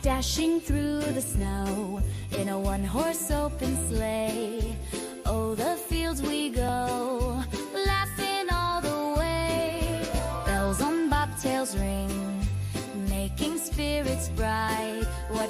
Dashing through the snow in a one-horse open sleigh. Oh, the fields we go, laughing all the way. Bells on bobtails ring, making spirits bright. What